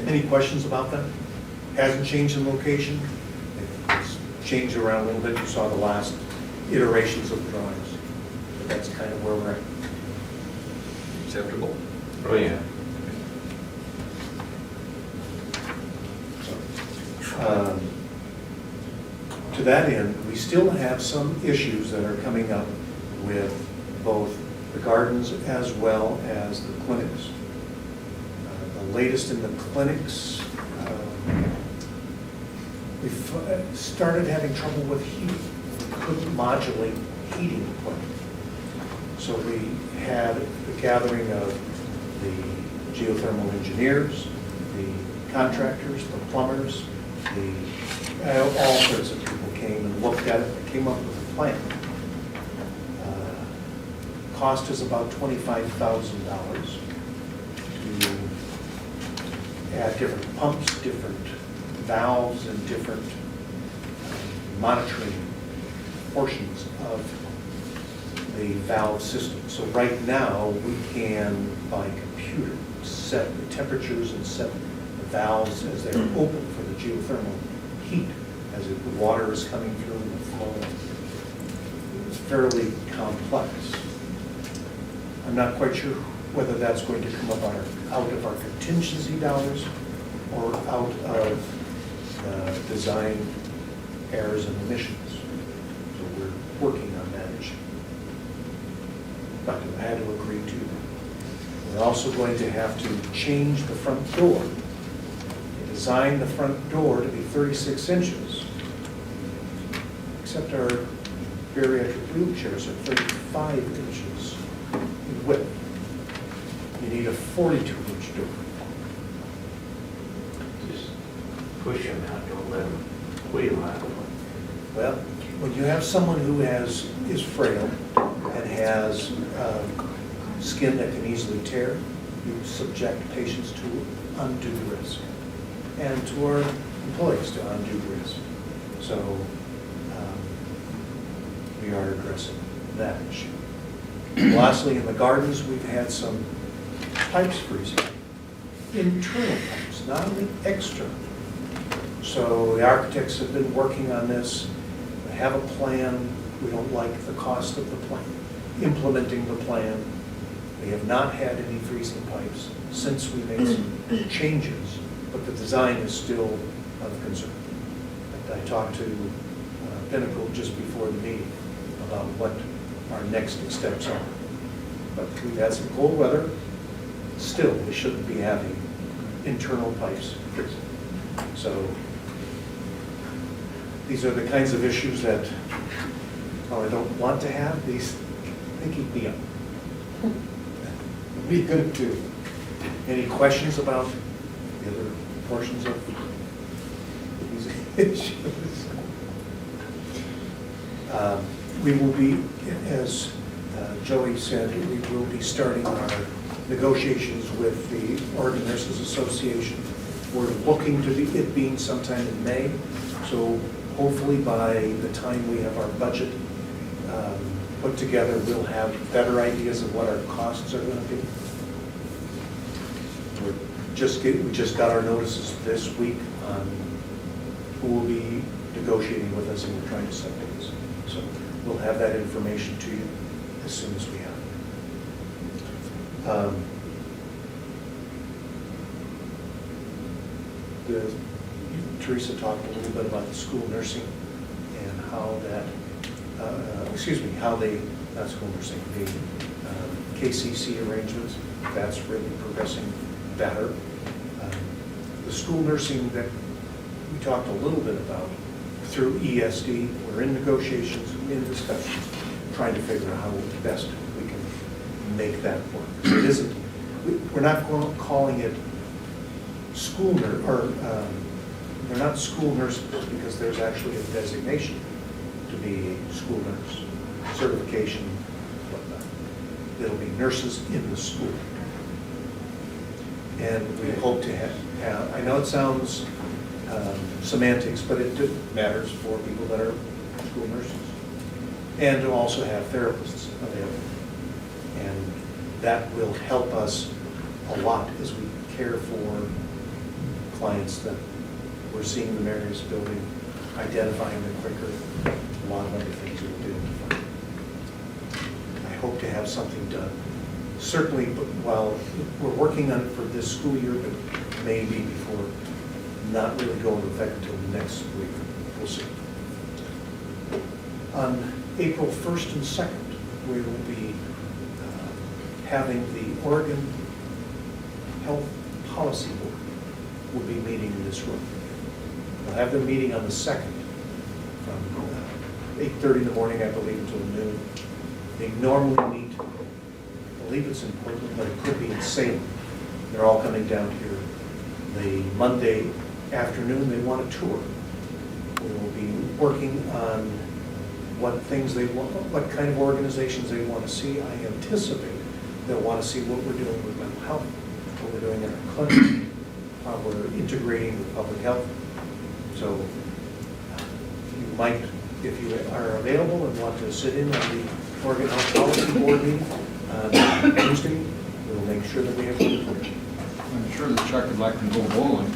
Any questions about that? Hasn't changed in location. It's changed around a little bit. You saw the last iterations of the drawings. But that's kind of where we're at. Acceptable? Oh, yeah. To that end, we still have some issues that are coming up with both the gardens as well as the clinics. The latest in the clinics, we've started having trouble with heat. We couldn't modulate heating equipment. So we had the gathering of the geothermal engineers, the contractors, the plumbers, all sorts of people came and looked at it and came up with a plan. Cost is about $25,000 to add different pumps, different valves, and different monitoring portions of the valve system. So right now, we can, by computer, set the temperatures and set the valves as they're open for the geothermal heat, as the water is coming through and the flow. It's fairly complex. I'm not quite sure whether that's going to come up out of our contingency dollars or out of design errors and omissions. So we're working on that issue. But I had to agree to that. We're also going to have to change the front door. Design the front door to be 36 inches, except our bariatric wheelchairs are 35 inches in width. You need a 42-inch door. Just push them out, don't let them wheel out. Well, when you have someone who is frail and has skin that can easily tear, you subject patients to undue risk, and to our employees to undue risk. So we are addressing that issue. Lastly, in the gardens, we've had some pipes freezing. Internal pipes, not only external. So the architects have been working on this. They have a plan. We don't like the cost of the plan. Implementing the plan. We have not had any freezing pipes since we made some changes, but the design is still of concern. I talked to Pinnacle just before the meeting about what our next steps are. But we've had some cold weather. Still, we shouldn't be having internal pipes freezing. So these are the kinds of issues that, while I don't want to have, they keep me up. Be good too. Any questions about the other portions of these issues? We will be, as Joey said, we will be starting our negotiations with the Oregon Nurses Association. We're looking to it being sometime in May, so hopefully by the time we have our budget put together, we'll have better ideas of what our costs are going to be. We just got our notices this week on who will be negotiating with us, and we're trying to set dates. So we'll have that information to you as soon as we have it. Teresa talked a little bit about the school nursing and how that, not school nursing, the KCC arrangements, that's really progressing better. The school nursing that we talked a little bit about through ESD, we're in negotiations, in discussions, trying to figure out how best we can make that work. So it isn't, we're not calling it school nurse, or they're not school nurses because there's actually a designation to be a school nurse, certification, whatnot. It'll be nurses in the school. And we hope to have, I know it sounds semantics, but it matters for people that are school nurses. And to also have therapists available. And that will help us a lot as we care for clients that we're seeing in the Marius building, identifying them quicker, a lot of other things we'll be able to find. I hope to have something done, certainly while we're working on it for this school year, but maybe before, not really go into effect until next week. We'll see. On April 1st and 2nd, we will be having the Oregon Health Policy Board will be meeting in this room. We'll have their meeting on the 2nd from 8:30 in the morning, I believe, until noon. They normally meet, I believe it's in Portland, but it could be in Salem. They're all coming down here. The Monday afternoon, they want a tour. We will be working on what things they want, what kind of organizations they want to see. I anticipate they'll want to see what we're doing with mental health, what we're doing in our clinic, how we're integrating with public health. So you might, if you are available and want to sit in on the Oregon Health Policy Board meeting on Tuesday, we'll make sure that we have room for you. I'm sure that Chuck would like to go bowling.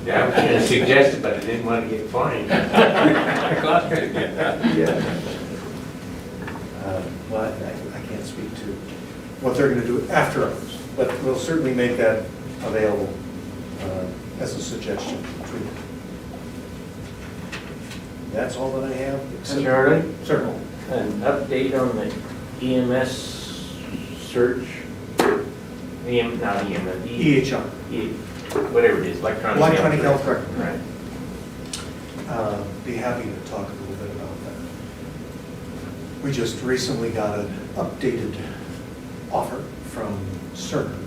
Yeah, I was gonna suggest it, but I didn't want to get fined. Yeah. Well, I can't speak to what they're going to do after hours, but we'll certainly make that available as a suggestion. That's all that I have. except- Charlie? Certainly. An update on the EMS search? Not EMS. EHR. Whatever it is, electronic. Electronic health record. Right. Be happy to talk a little bit about that. We just recently got an updated offer from Cerner,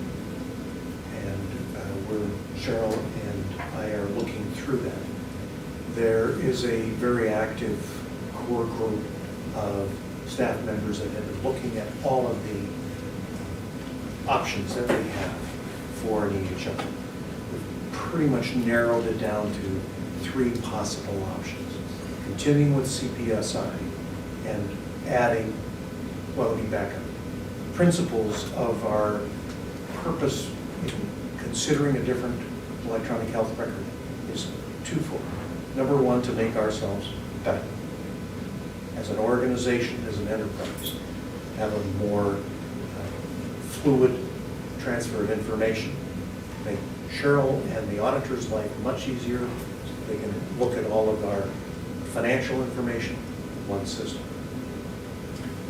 and Cheryl and I are looking through that. There is a very active core group of staff members that have been looking at all of the options that we have for an EHR. We've pretty much narrowed it down to 3 possible options. Continuing with CPSI and adding, well, let me back up. Principles of our purpose in considering a different electronic health record is twofold. Number one, to make ourselves better. As an organization, as an enterprise, have a more fluid transfer of information, make Cheryl and the auditor's life much easier. They can look at all of our financial information in one system.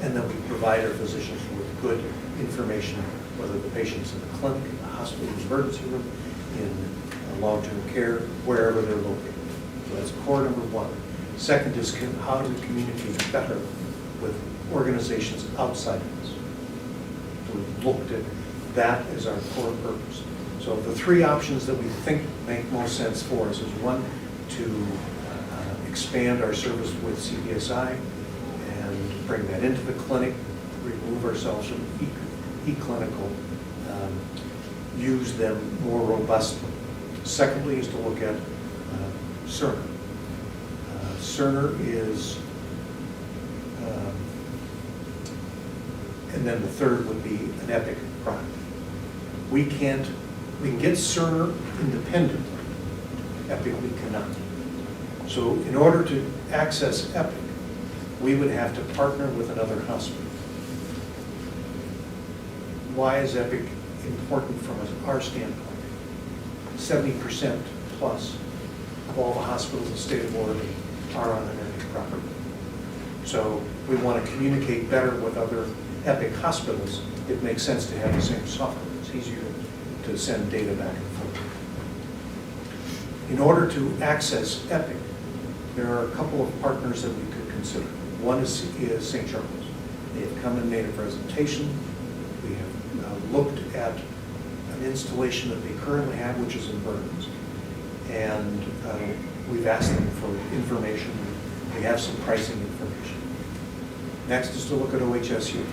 And then we provide our physicians with good information, whether the patient's in the clinic, in the hospital, emergency room, in long-term care, wherever they're located. So that's core number one. Second is how do we communicate better with organizations outside of us. So we've looked at that as our core purpose. So the 3 options that we think make most sense for us is one, to expand our service with CPSI and bring that into the clinic, remove ourselves from e-clinical, use them more robustly. Secondly is to look at Cerner. Cerner is, and then the third would be an Epic product. We can get Cerner independently. Epic we cannot. So in order to access Epic, we would have to partner with another hospital. Why is Epic important from our standpoint? 70% plus of all the hospitals in the state of Oregon are on an Epic property. So we want to communicate better with other Epic hospitals. It makes sense to have the same software. It's easier to send data back and forth. In order to access Epic, there are a couple of partners that we could consider. One is St. Charles. They have come and made a presentation. We have looked at an installation that they currently have, which is in Burns. And we've asked them for information. We have some pricing information. Next is to look at OHSU.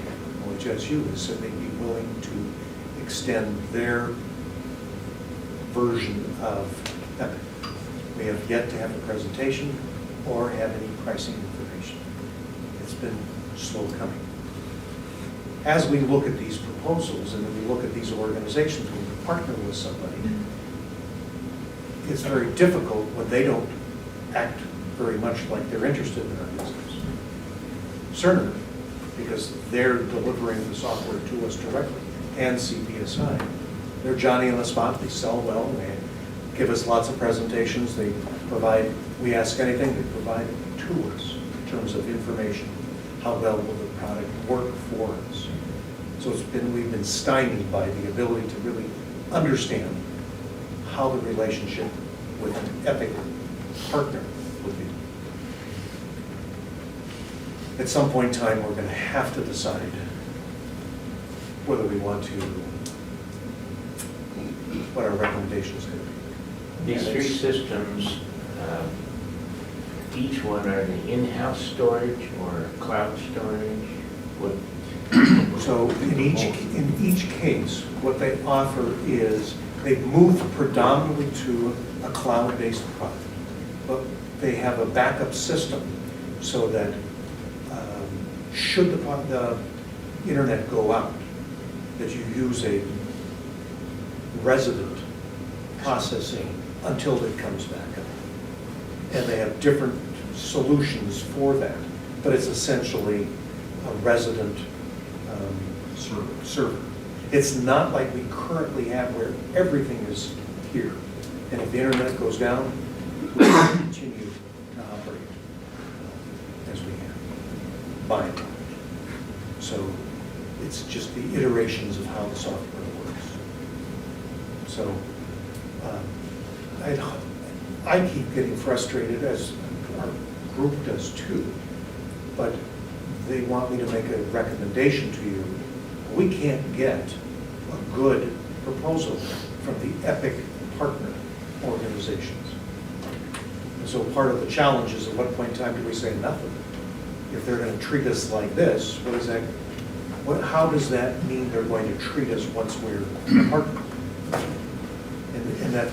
OHSU has said they'd be willing to extend their version of Epic. We have yet to have a presentation or have any pricing information. It's been slow coming. As we look at these proposals and we look at these organizations, when we partner with somebody, it's very difficult when they don't act very much like they're interested in our business. Cerner, because they're delivering the software to us directly, and CPSI. They're Johnny on the spot, they sell well, they give us lots of presentations, they provide, we ask anything, they provide it to us in terms of information. How well will the product work for us? So we've been stymied by the ability to really understand how the relationship with an Epic partner would be. At some point in time, we're going to have to decide whether we want to, what our recommendation is going to be. These three systems, each one are the in-house storage or cloud storage? What? So in each case, what they offer is they've moved predominantly to a cloud-based product, but they have a backup system so that should the internet go out, that you use a resident processing until it comes back up. And they have different solutions for that, but it's essentially a resident server. It's not like we currently have where everything is here. And if the internet goes down, we continue to operate as we have, by and large. So it's just the iterations of how the software works. So I keep getting frustrated, as our group does too, but they want me to make a recommendation to you. We can't get a good proposal from the Epic partner organizations. And so part of the challenge is, at what point in time do we say nothing? If they're going to treat us like this, what is that? How does that mean they're going to treat us once we're a partner? And that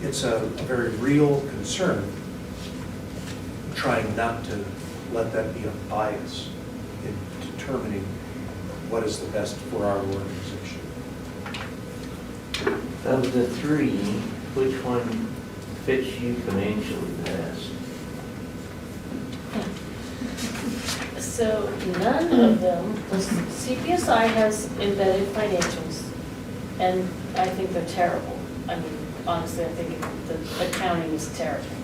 it's a very real concern, trying not to let that be a bias in determining what is the best for our organization. Of the three, which one fits you financially best? So none of them, CPSI has embedded financials, and I think they're terrible. I mean, honestly, I think the accounting is terrible.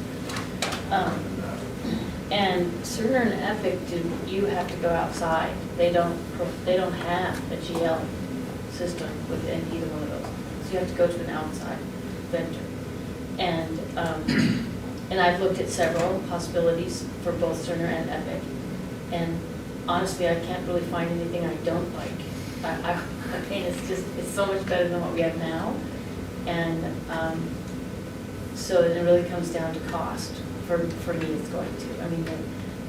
And Cerner and Epic, you have to go outside. They don't have a GL system within either one of those. So you have to go to an outside vendor. And I've looked at several possibilities for both Cerner and Epic. And honestly, I can't really find anything I don't like. I mean, it's so much better than what we have now. And so it really comes down to cost. For me, it's going to. I mean, the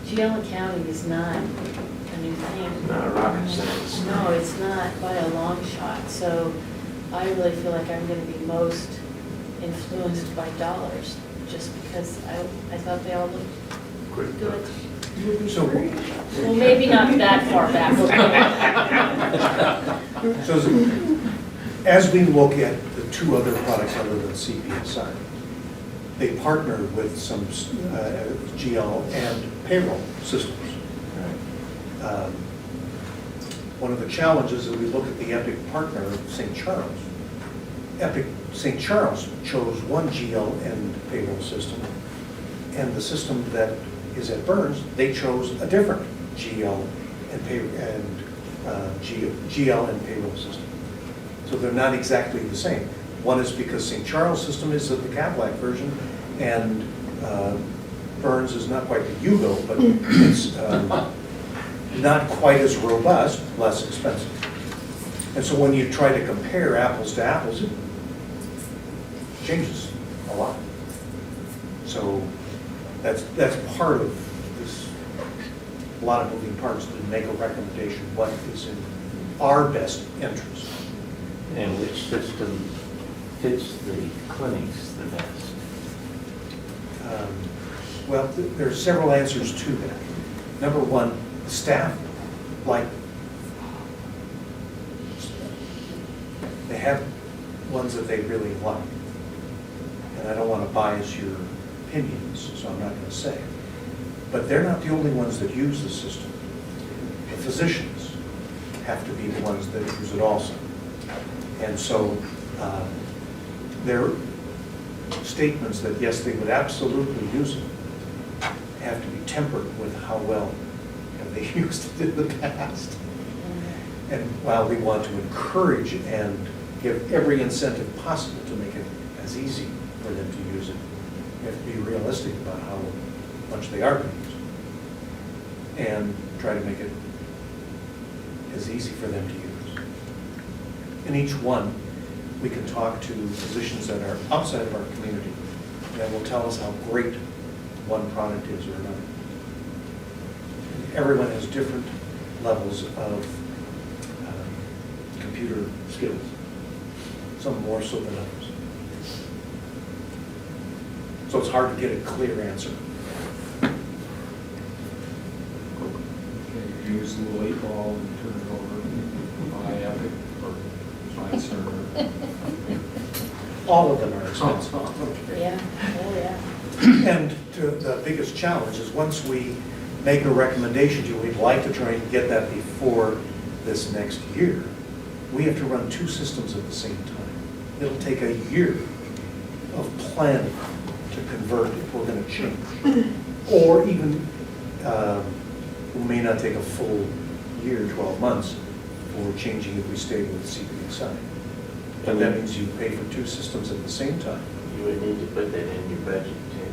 GL accounting is not a new thing. Not rocket science. No, it's not by a long shot. So I really feel like I'm going to be most influenced by dollars, just because I thought they all looked good. So, Well, maybe not that far back. so as we look at the two other products other than CPSI, they partner with some GL and payroll systems. One of the challenges is we look at the Epic partner, St. Charles. St. Charles chose one GL and payroll system, and the system that is at Burns, they chose a different GL and payroll system. So they're not exactly the same. One is because St. Charles system is the Cadillac version, and Burns is not quite the Yugo, but it's not quite as robust, less expensive. And so when you try to compare apples to apples, it changes a lot. So that's part of this, a lot of moving parts to make a recommendation what is in our best interest. And which system fits the clinics the best? Well, there's several answers to that. Number one, the staff, they have ones that they really like. And and I don't want to bias your opinions, so I'm not going to say, but they're not the only ones that use the system. The physicians have to be the ones that use it also. And so their statements that, yes, they would absolutely use it, have to be tempered with how well have they used it in the past. And while we want to encourage and give every incentive possible to make it as easy for them to use it, we have to be realistic about how much they are going to use it. And try to make it as easy for them to use. In each one, we can talk to physicians that are outside of our community that will tell us how great one product is or another. Everyone has different levels of computer skills, some more so than others. So it's hard to get a clear answer. Okay, you use the little 8-ball and turn it over, buy Epic or buy Cerner. All of them are expensive. Okay. Yeah, oh, yeah. And the biggest challenge is once we make a recommendation to you, we'd like to try and get that before this next year, we have to run 2 systems at the same time. It'll take a year of planning to convert if we're going to change. Or even, it may not take a full year, 12 months, for changing if we stay with CPXI. But that means you pay for 2 systems at the same time. You would need to put that in your budget too.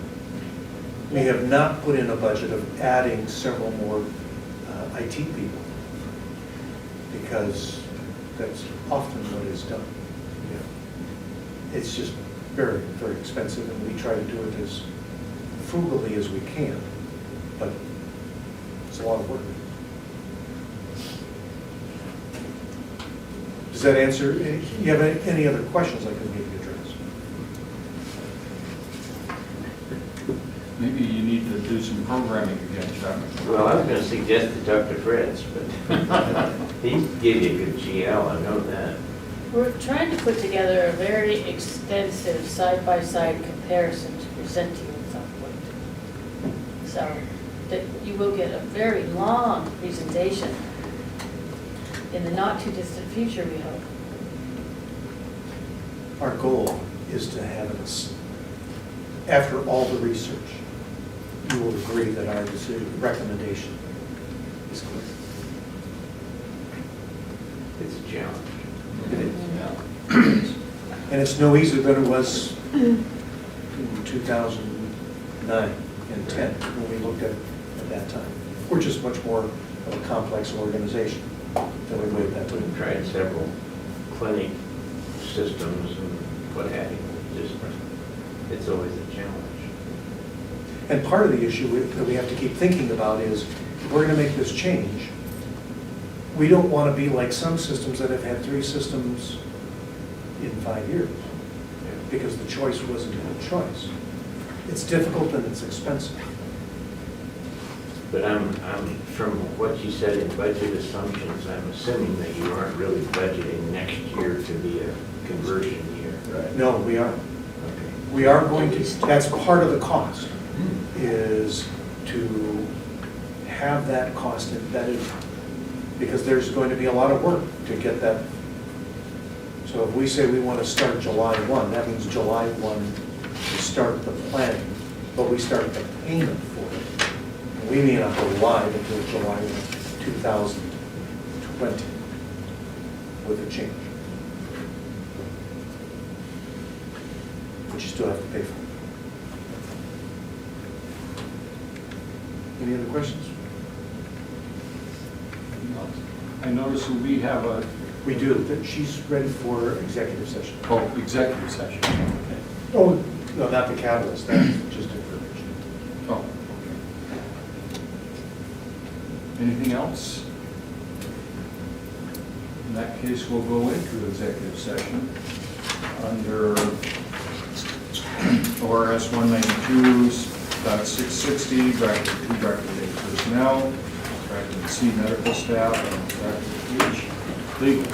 We have not put in a budget of adding several more IT people, because that's often what is done. It's just very, very expensive, and we try to do it as frugally as we can, but it's a lot of work. Does that answer? You have any other questions I can maybe address? Maybe you need to do some programming again, Chuck. Well, I was going to suggest to Dr. Fritz, but he'd give you a good GL, I know that. We're trying to put together a very extensive side-by-side comparison to present to you at some point. So that you will get a very long presentation in the not-too-distant future, we hope. Our goal is to have it, after all the research, you will agree that our recommendation is clear. It's a challenge. It is. Yeah. And it's no easier than it was in 2009 and 10 when we looked at that time. We're just much more of a complex organization than we were at that time. We've tried several clinic systems and what have you. Just, it's always a challenge. And part of the issue that we have to keep thinking about is, if we're going to make this change, we don't want to be like some systems that have had 3 systems in 5 years, because the choice wasn't a choice. It's difficult and it's expensive. But I'm from what you said in budget assumptions, I'm assuming that you aren't really budgeting next year to be a conversion year. Right. No, we aren't. Okay. We are going to, that's part of the cost, is to have that cost embedded, because there's going to be a lot of work to get that. So if we say we want to start July 1, that means July 1 to start the planning, but we start the payment for it. And we may not go live until July 1, 2020 with a change, but you still have to pay for it. Any other questions? I notice that we have a, We do, that she's ready for executive session. executive session. Okay. Oh, no, not the catalyst, that's just information. Oh, okay. Anything else? In that case, we'll go into executive session under ORS 192.660, bracket 2, bracket A personnel, bracket C medical staff, and bracket H legal.